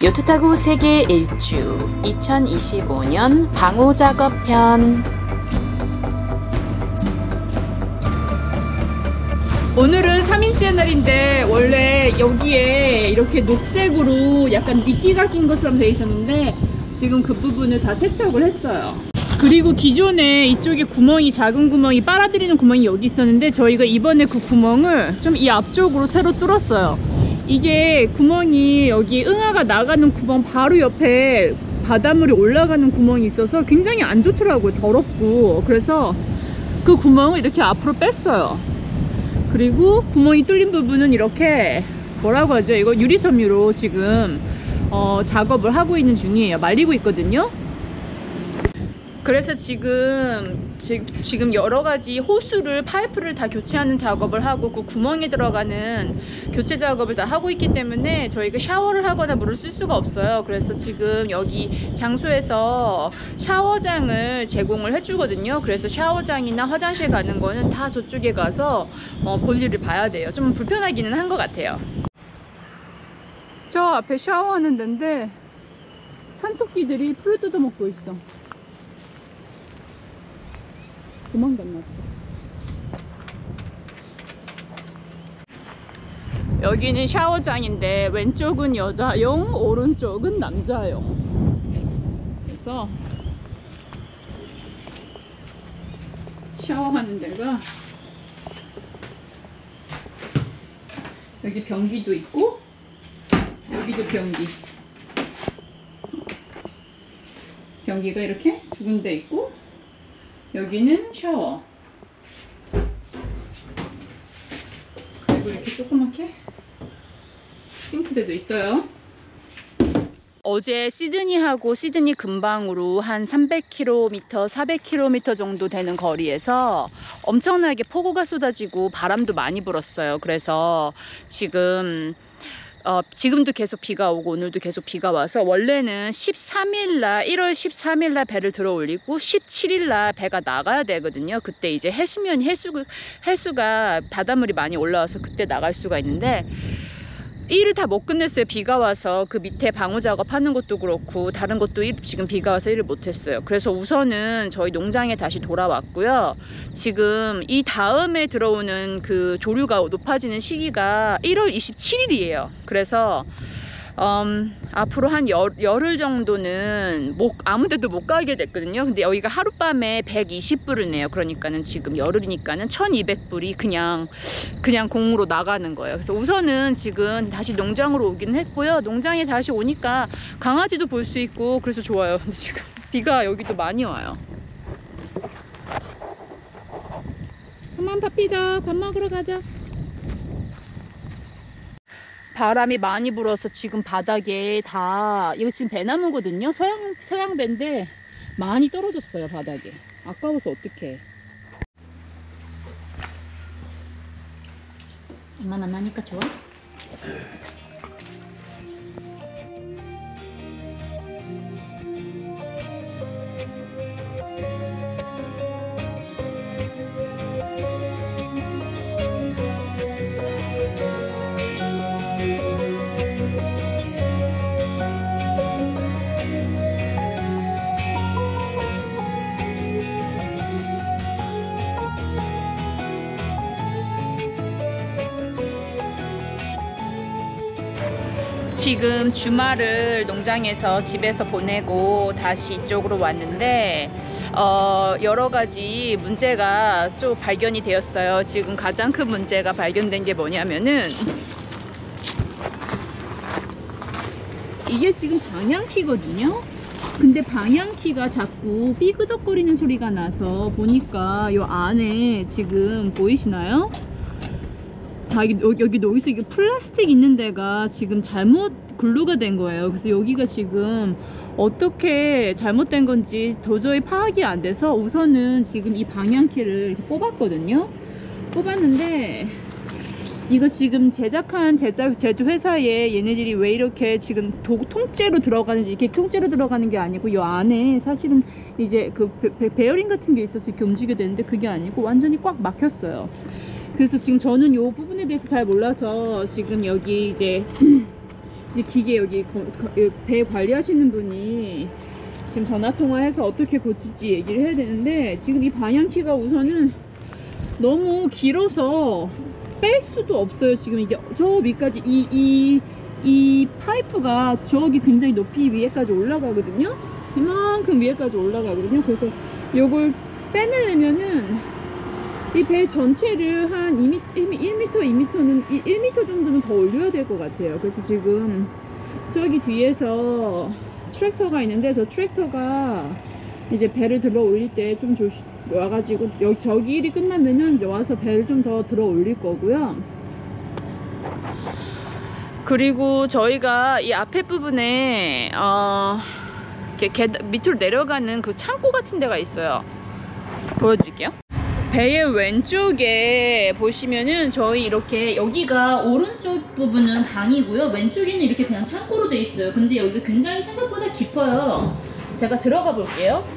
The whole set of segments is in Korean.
요트 타고 세계 일주 2025년 방호 작업편. 오늘은 3인째 날인데 원래 여기에 이렇게 녹색으로 약간 이끼가 낀 것처럼 되어 있었는데 지금 그 부분을 다 세척을 했어요. 그리고 기존에 이쪽에 구멍이, 작은 구멍이, 빨아들이는 구멍이 여기 있었는데 저희가 이번에 그 구멍을 좀 이 앞쪽으로 새로 뚫었어요. 이게 구멍이 여기 응아가 나가는 구멍 바로 옆에 바닷물이 올라가는 구멍이 있어서 굉장히 안 좋더라고요. 더럽고. 그래서 그 구멍을 이렇게 앞으로 뺐어요. 그리고 구멍이 뚫린 부분은 이렇게 뭐라고 하죠? 이거 유리섬유로 지금 작업을 하고 있는 중이에요. 말리고 있거든요. 그래서 지금 여러 가지 호수를, 파이프를 다 교체하는 작업을 하고 그 구멍에 들어가는 교체 작업을 다 하고 있기 때문에 저희가 샤워를 하거나 물을 쓸 수가 없어요. 그래서 지금 여기 장소에서 샤워장을 제공을 해주거든요. 그래서 샤워장이나 화장실 가는 거는 다 저쪽에 가서 볼일을 봐야 돼요. 좀 불편하기는 한 것 같아요. 저 앞에 샤워하는 데인데 산토끼들이 풀을 뜯어먹고 있어. 도망갔나 보다. 여기는 샤워장인데 왼쪽은 여자용, 오른쪽은 남자용. 그래서 샤워하는 데가 여기 변기도 있고 여기도 변기가 이렇게 두 군데 있고 여기는 샤워. 그리고 이렇게 조그맣게 싱크대도 있어요. 어제 시드니하고 시드니 근방으로 한 300km, 400km 정도 되는 거리에서 엄청나게 폭우가 쏟아지고 바람도 많이 불었어요. 그래서 지금도 계속 비가 오고 오늘도 계속 비가 와서 원래는 1월 13일날 배를 들어 올리고 17일날 배가 나가야 되거든요. 그때 이제 해수가 바닷물이 많이 올라와서 그때 나갈 수가 있는데 일을 다 못 끝냈어요. 비가 와서 그 밑에 방호 작업하는 것도 그렇고 다른 것도 지금 비가 와서 일을 못했어요. 그래서 우선은 저희 농장에 다시 돌아왔고요. 지금 이 다음에 들어오는 그 조류가 높아지는 시기가 1월 27일이에요. 그래서 앞으로 한 열흘 정도는 아무 데도 못 가게 됐거든요. 근데 여기가 하룻밤에 120불을 내요. 그러니까는 지금 열흘이니까는 1200불이 그냥 공으로 나가는 거예요. 그래서 우선은 지금 다시 농장으로 오긴 했고요. 농장에 다시 오니까 강아지도 볼 수 있고 그래서 좋아요. 근데 지금 비가 여기도 많이 와요. 그만 밥이다. 밥 먹으러 가자. 바람이 많이 불어서 지금 바닥에 이거 지금 배나무거든요. 서양배인데 많이 떨어졌어요. 바닥에. 아까워서 어떡해. 엄마 만나니까 좋아? 지금 주말을 농장에서 집에서 보내고 다시 이쪽으로 왔는데 여러 가지 문제가 좀 발견이 되었어요. 지금 가장 큰 문제가 발견된 게 뭐냐면은 이게 지금 방향키거든요. 근데 방향키가 자꾸 삐그덕거리는 소리가 나서 보니까 요 안에 지금 보이시나요? 여기서 이게 플라스틱 있는 데가 지금 잘못 글루가 된 거예요. 그래서 여기가 지금 어떻게 잘못된 건지 도저히 파악이 안 돼서 우선은 지금 이 방향키를 이렇게 뽑았거든요. 뽑았는데 이거 지금 제작한 제조 회사에 얘네들이 왜 이렇게 지금 통째로 들어가는지, 이렇게 통째로 들어가는 게 아니고 이 안에 사실은 이제 그 베어링 같은 게 있어서 이렇게 움직여야 되는데 그게 아니고 완전히 꽉 막혔어요. 그래서 지금 저는 이 부분에 대해서 잘 몰라서 지금 여기 이제 이제 기계 여기 배 관리하시는 분이 지금 전화 통화해서 어떻게 고칠지 얘기를 해야 되는데, 지금 이 방향키가 우선은 너무 길어서 뺄 수도 없어요. 지금 이게 저 위까지 이 파이프가 저기 굉장히 높이 위에까지 올라가거든요. 이만큼 위에까지 올라가거든요. 그래서 요걸 빼내려면은 이 배 전체를 한 1m, 1m 정도는 더 올려야 될 것 같아요. 그래서 지금 저기 뒤에서 트랙터가 있는데, 저 트랙터가 이제 배를 들어 올릴 때 좀 와가지고 저기 일이 끝나면은 와서 배를 좀 더 들어 올릴 거고요. 그리고 저희가 이 앞에 부분에 이렇게 밑으로 내려가는 그 창고 같은 데가 있어요. 보여드릴게요. 배의 왼쪽에 보시면은 저희 이렇게 여기가 오른쪽 부분은 방이고요, 왼쪽에는 이렇게 그냥 창고로 돼 있어요. 근데 여기가 굉장히 생각보다 깊어요. 제가 들어가 볼게요.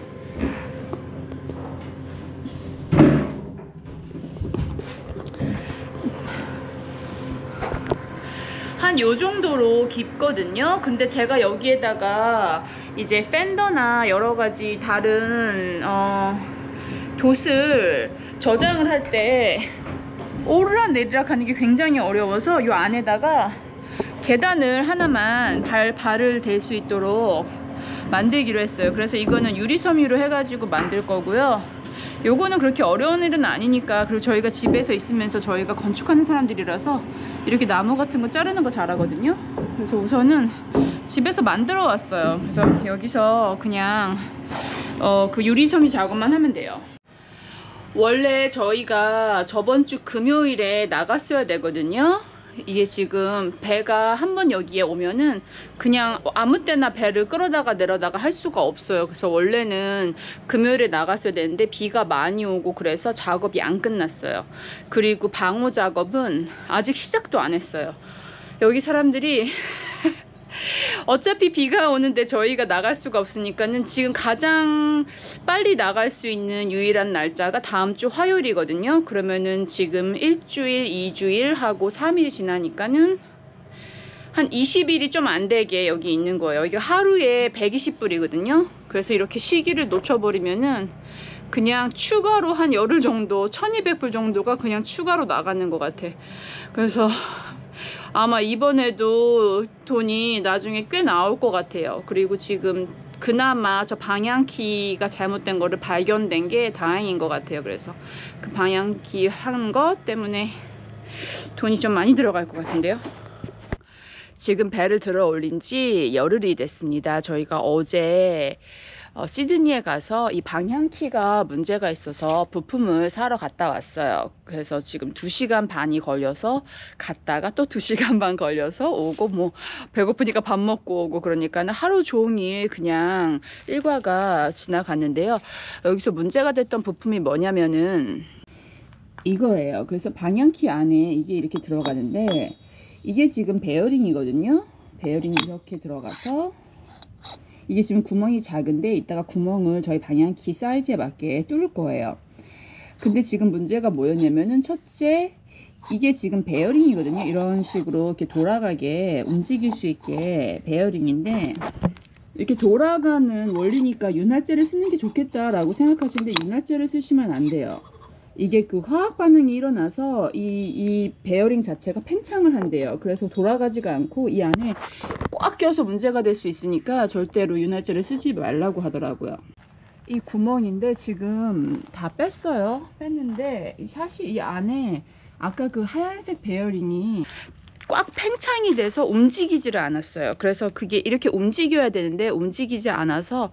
한 요 정도로 깊거든요. 근데 제가 여기에다가 이제 팬더나 여러 가지 다른 돛을 저장을 할 때 오르락 내리락 하는 게 굉장히 어려워서 요 안에다가 계단을 하나만 발을 댈 수 있도록 만들기로 했어요. 그래서 이거는 유리섬유로 해가지고 만들 거고요. 요거는 그렇게 어려운 일은 아니니까, 그리고 저희가 집에서 있으면서 저희가 건축하는 사람들이라서 이렇게 나무 같은 거 자르는 거 잘하거든요. 그래서 우선은 집에서 만들어 왔어요. 그래서 여기서 그냥 그 유리섬유 작업만 하면 돼요. 원래 저희가 저번 주 금요일에 나갔어야 되거든요. 이게 지금 배가 한번 여기에 오면은 그냥 아무 때나 배를 끌어다가 내려다가 할 수가 없어요. 그래서 원래는 금요일에 나갔어야 되는데 비가 많이 오고 그래서 작업이 안 끝났어요. 그리고 방호 작업은 아직 시작도 안 했어요. 여기 사람들이 어차피 비가 오는데 저희가 나갈 수가 없으니까는 지금 가장 빨리 나갈 수 있는 유일한 날짜가 다음 주 화요일이거든요. 그러면은 지금 일주일, 2주일 하고 3일 지나니까는 한 20일이 좀 안 되게 여기 있는 거예요. 이게 하루에 120불이거든요. 그래서 이렇게 시기를 놓쳐버리면은 그냥 추가로 한 열흘 정도, 1200불 정도가 그냥 추가로 나가는 것 같아. 그래서 아마 이번에도 돈이 나중에 꽤 나올 것 같아요. 그리고 지금 그나마 저 방향키가 잘못된 거를 발견된 게 다행인 것 같아요. 그래서 그 방향키 한 것 때문에 돈이 좀 많이 들어갈 것 같은데요. 지금 배를 들어 올린 지 열흘이 됐습니다. 저희가 어제 시드니에 가서 이 방향키가 문제가 있어서 부품을 사러 갔다 왔어요. 그래서 지금 2시간 반이 걸려서 갔다가 또 2시간 반 걸려서 오고, 뭐 배고프니까 밥 먹고 오고, 그러니까는 하루 종일 그냥 일과가 지나갔는데요. 여기서 문제가 됐던 부품이 뭐냐면은 이거예요. 그래서 방향키 안에 이게 이렇게 들어가는데, 이게 지금 베어링이거든요. 베어링이 이렇게 들어가서 이게 지금 구멍이 작은데 이따가 구멍을 저희 방향키 사이즈에 맞게 뚫을 거예요. 근데 지금 문제가 뭐였냐면은, 첫째, 이게 지금 베어링이거든요. 이런 식으로 이렇게 돌아가게 움직일 수 있게 베어링인데, 이렇게 돌아가는 원리니까 윤활제를 쓰는 게 좋겠다라고 생각하시는데 윤활제를 쓰시면 안 돼요. 이게 그 화학 반응이 일어나서 이 베어링 자체가 팽창을 한대요. 그래서 돌아가지가 않고 이 안에 꽉 껴서 문제가 될 수 있으니까 절대로 윤활제를 쓰지 말라고 하더라고요. 이 구멍인데 지금 다 뺐어요. 뺐는데 사실 이 안에 아까 그 하얀색 베어링이 꽉 팽창이 돼서 움직이지를 않았어요. 그래서 그게 이렇게 움직여야 되는데 움직이지 않아서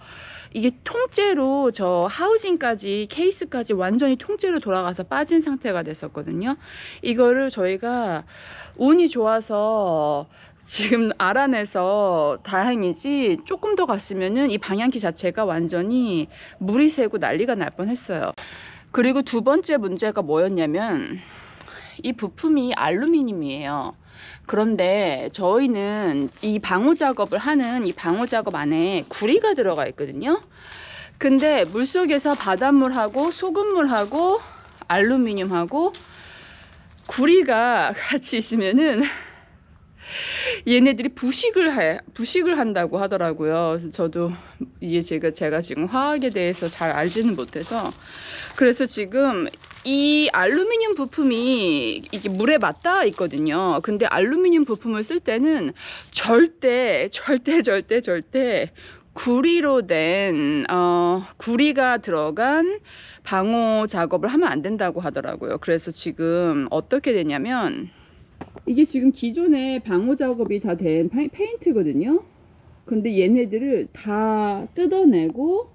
이게 통째로 저 하우징까지, 케이스까지 완전히 통째로 돌아가서 빠진 상태가 됐었거든요. 이거를 저희가 운이 좋아서 지금 알아내서 다행이지, 조금 더 갔으면은 이 방향키 자체가 완전히 물이 새고 난리가 날 뻔했어요. 그리고 두 번째 문제가 뭐였냐면, 이 부품이 알루미늄이에요. 그런데 저희는 이 방호 작업을 하는 이 방호 작업 안에 구리가 들어가 있거든요. 근데 물속에서 바닷물하고 소금물하고 알루미늄하고 구리가 같이 있으면은 얘네들이 부식을 한다고 하더라고요. 그래서 저도 이게 제가 지금 화학에 대해서 잘 알지는 못해서, 그래서 지금 이 알루미늄 부품이 이게 물에 맞닿아 있거든요. 근데 알루미늄 부품을 쓸 때는 절대 구리로 된 구리가 들어간 방호 작업을 하면 안 된다고 하더라고요. 그래서 지금 어떻게 되냐면, 이게 지금 기존에 방호 작업이 다 된 페인트거든요. 근데 얘네들을 다 뜯어내고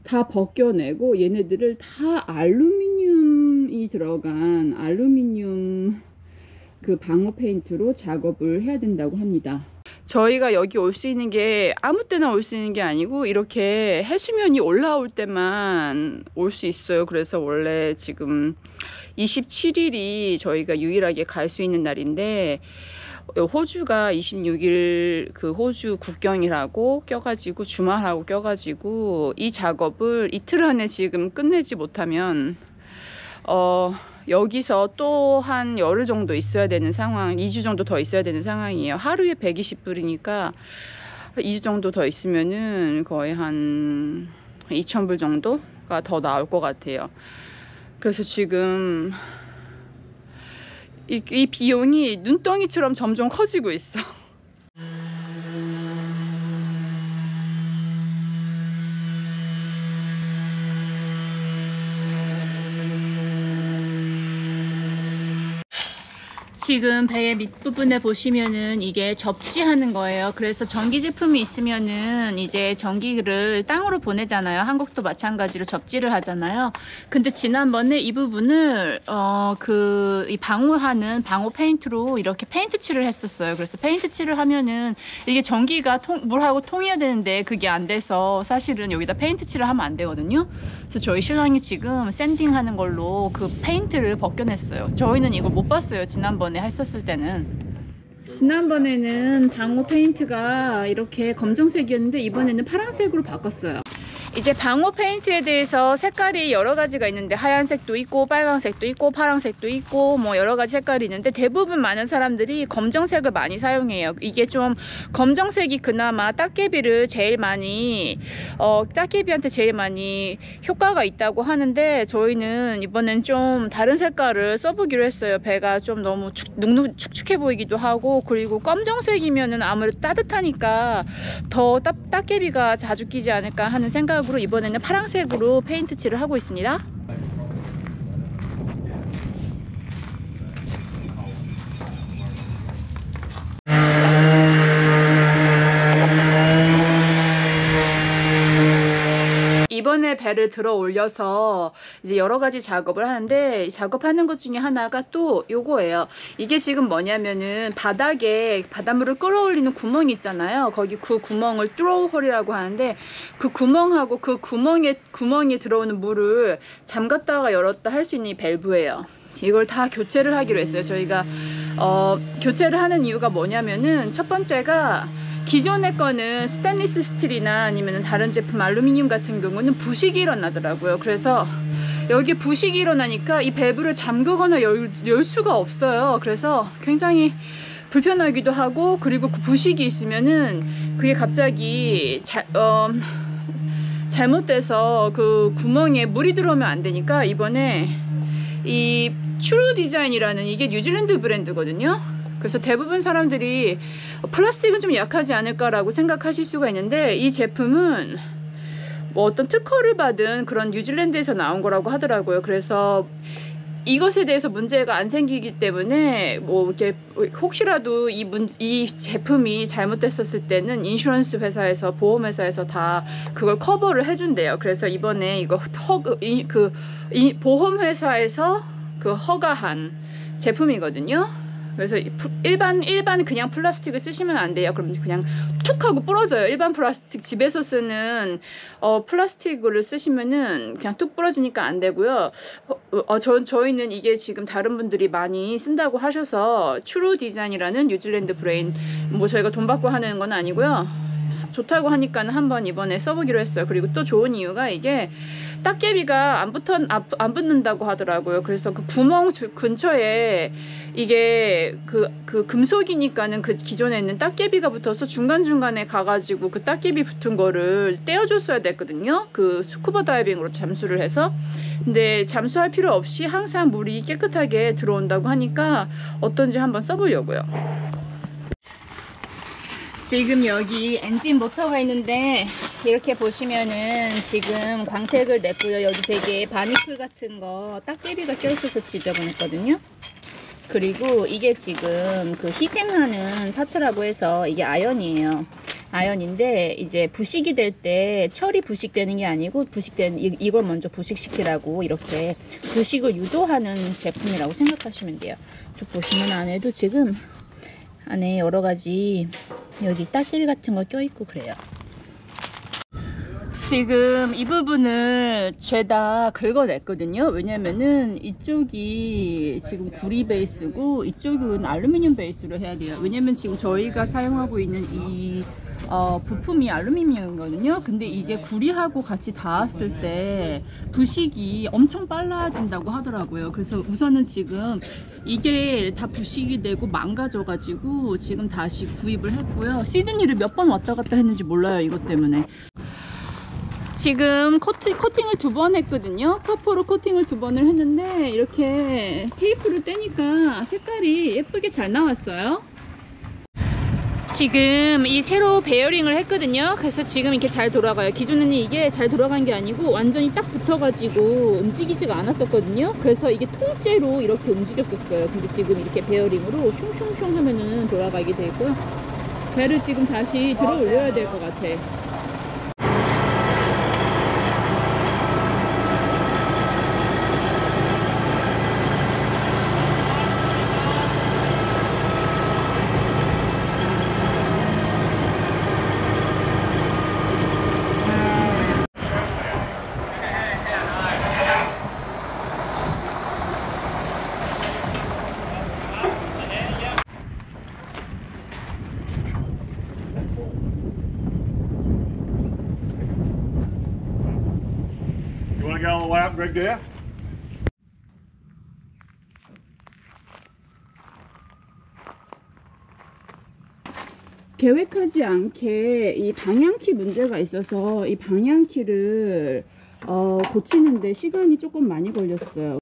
다 벗겨내고 얘네들을 다 알루미늄이 들어간 알루미늄 그 방호 페인트로 작업을 해야 된다고 합니다. 저희가 여기 올 수 있는 게 아무 때나 올 수 있는 게 아니고 이렇게 해수면이 올라올 때만 올 수 있어요. 그래서 원래 지금 27일이 저희가 유일하게 갈 수 있는 날인데, 호주가 26일 그 호주 국경이라고 껴가지고 주말하고 껴가지고 이 작업을 이틀 안에 지금 끝내지 못하면 여기서 또 한 열흘 정도 있어야 되는 상황, 2주 정도 더 있어야 되는 상황이에요. 하루에 120불이니까 2주 정도 더 있으면은 거의 한 2,000불 정도가 더 나올 것 같아요. 그래서 지금 이 비용이 눈덩이처럼 점점 커지고 있어. 지금 배 밑부분에 보시면은 이게 접지하는 거예요. 그래서 전기 제품이 있으면은 이제 전기를 땅으로 보내잖아요. 한국도 마찬가지로 접지를 하잖아요. 근데 지난번에 이 부분을 이 방호하는 방호 페인트로 이렇게 페인트 칠을 했었어요. 그래서 페인트 칠을 하면은 이게 전기가 물하고 통해야 되는데 그게 안 돼서 사실은 여기다 페인트 칠을 하면 안 되거든요. 그래서 저희 신랑이 지금 샌딩하는 걸로 그 페인트를 벗겨냈어요. 저희는 이걸 못 봤어요. 지난번에 했었을 때는. 지난번에는 방호 페인트가 이렇게 검정색이었는데 이번에는 파란색으로 바꿨어요. 이제 방호 페인트에 대해서 색깔이 여러 가지가 있는데, 하얀색도 있고 빨간색도 있고 파란색도 있고 뭐 여러 가지 색깔이 있는데, 대부분 많은 사람들이 검정색을 많이 사용해요. 이게 좀 검정색이 그나마 따개비를 제일 많이 따개비한테 제일 많이 효과가 있다고 하는데, 저희는 이번엔 좀 다른 색깔을 써보기로 했어요. 배가 좀 너무 축축해 보이기도 하고, 그리고 검정색이면은 아무래도 따뜻하니까 더 따개비가 자주 끼지 않을까 하는 생각 으로 이번에는 파란색으로 페인트 칠을 하고 있습니다. 이번에 배를 들어 올려서 이제 여러 가지 작업을 하는데, 작업하는 것 중에 하나가 또 요거예요. 이게 지금 뭐냐면은 바닥에 바닷물을 끌어올리는 구멍이 있잖아요. 거기 그 구멍을 트로우홀이라고 하는데, 그 구멍하고 그 구멍에 들어오는 물을 잠갔다가 열었다 할 수 있는 이 밸브예요. 이걸 다 교체를 하기로 했어요. 저희가 교체를 하는 이유가 뭐냐면은, 첫 번째가 기존의 거는 스테인리스 스틸이나 아니면 다른 제품 알루미늄 같은 경우는 부식이 일어나더라고요. 그래서 여기 부식이 일어나니까 이 밸브를 잠그거나 열 수가 없어요. 그래서 굉장히 불편하기도 하고, 그리고 그 부식이 있으면은 그게 갑자기 잘못돼서 그 구멍에 물이 들어오면 안 되니까, 이번에 이 트루 디자인이라는, 이게 뉴질랜드 브랜드거든요. 그래서 대부분 사람들이 플라스틱은 좀 약하지 않을까라고 생각하실 수가 있는데, 이 제품은 뭐 어떤 특허를 받은 그런 뉴질랜드에서 나온 거라고 하더라고요. 그래서 이것에 대해서 문제가 안 생기기 때문에 뭐 이렇게 혹시라도 이 제품이 잘못됐었을 때는 인슈런스 회사에서, 보험회사에서 다 그걸 커버를 해준대요. 그래서 이번에 이거 보험회사에서 그 허가한 제품이거든요. 그래서 일반 그냥 플라스틱을 쓰시면 안 돼요. 그럼 그냥 툭 하고 부러져요. 일반 플라스틱, 집에서 쓰는 플라스틱을 쓰시면은 그냥 뚝 부러지니까 안 되고요. 저희는 이게 지금 다른 분들이 많이 쓴다고 하셔서 트루 디자인이라는 뉴질랜드 브레인, 뭐 저희가 돈 받고 하는 건 아니고요. 좋다고 하니까는 한번 이번에 써보기로 했어요. 그리고 또 좋은 이유가 이게 딱개비가 안 붙는다고 하더라고요. 그래서 그 구멍 근처에 이게 그 금속이니까는 그 기존에 있는 딱개비가 붙어서 중간중간에 가가지고 그 딱개비 붙은 거를 떼어줬어야 됐거든요. 그 스쿠버 다이빙으로 잠수를 해서. 근데 잠수할 필요 없이 항상 물이 깨끗하게 들어온다고 하니까 어떤지 한번 써보려고요. 지금 여기 엔진 모터가 있는데 이렇게 보시면은 지금 광택을 냈고요. 여기 되게 바니클 같은 거 딱개비가 껴있어서 지저분했거든요. 그리고 이게 지금 그 희생하는 파트라고 해서 이게 아연이에요. 아연인데 이제 부식이 될 때 철이 부식되는 게 아니고 부식된 이걸 먼저 부식시키라고 이렇게 부식을 유도하는 제품이라고 생각하시면 돼요. 저 보시면 안에도 지금 안에 여러 가지 여기 딱개비 같은 거 껴있고 그래요. 지금 이 부분을 죄다 긁어냈거든요. 왜냐면은 이쪽이 지금 구리 베이스고 이쪽은 알루미늄 베이스로 해야 돼요. 왜냐면 지금 저희가 사용하고 있는 이 부품이 알루미늄이거든요. 근데 이게 구리하고 같이 닿았을 때 부식이 엄청 빨라진다고 하더라고요. 그래서 우선은 지금 이게 다 부식이 되고 망가져 가지고 지금 다시 구입을 했고요. 시드니를 몇 번 왔다 갔다 했는지 몰라요, 이것 때문에. 지금 코팅을 2번 했거든요. 카포로 코팅을 2번을 했는데 이렇게 테이프를 떼니까 색깔이 예쁘게 잘 나왔어요. 지금 이 새로 베어링을 했거든요. 그래서 지금 이렇게 잘 돌아가요. 기존에는 이게 잘 돌아간 게 아니고 완전히 딱 붙어가지고 움직이지가 않았었거든요. 그래서 이게 통째로 이렇게 움직였었어요. 근데 지금 이렇게 베어링으로 슝슝슝 하면은 돌아가게 되고요. 배를 지금 다시 들어 올려야 될 것 같아. You want to go all the way up, Greg, do you? 계획하지 않게 이 방향키 문제가 있어서 이 방향키를 고치는데 시간이 조금 많이 걸렸어요.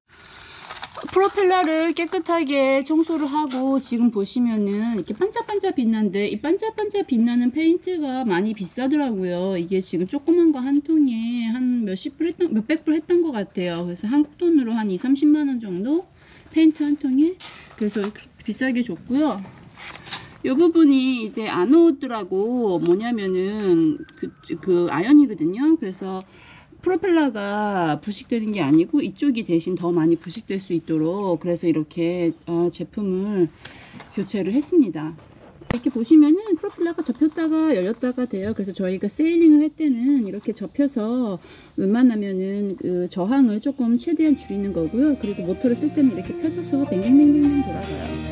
프로펠러를 깨끗하게 청소를 하고 지금 보시면은 이렇게 반짝반짝 빛나는데 이 반짝반짝 빛나는 페인트가 많이 비싸더라고요. 이게 지금 조그만 거 한 통에 한 몇백 불 했던 것 같아요. 그래서 한국 돈으로 한 20-30만 원 정도 페인트 한 통에. 그래서 비싸게 줬고요. 이 부분이 이제 아노드라고 뭐냐면은 그 아연이거든요. 그래서 프로펠러가 부식되는 게 아니고 이쪽이 대신 더 많이 부식될 수 있도록 그래서 이렇게 제품을 교체를 했습니다. 이렇게 보시면은 프로펠러가 접혔다가 열렸다가 돼요. 그래서 저희가 세일링을 할 때는 이렇게 접혀서 웬만하면은 그 저항을 조금 최대한 줄이는 거고요. 그리고 모터를 쓸 때는 이렇게 펴져서 뱅뱅뱅뱅 돌아가요.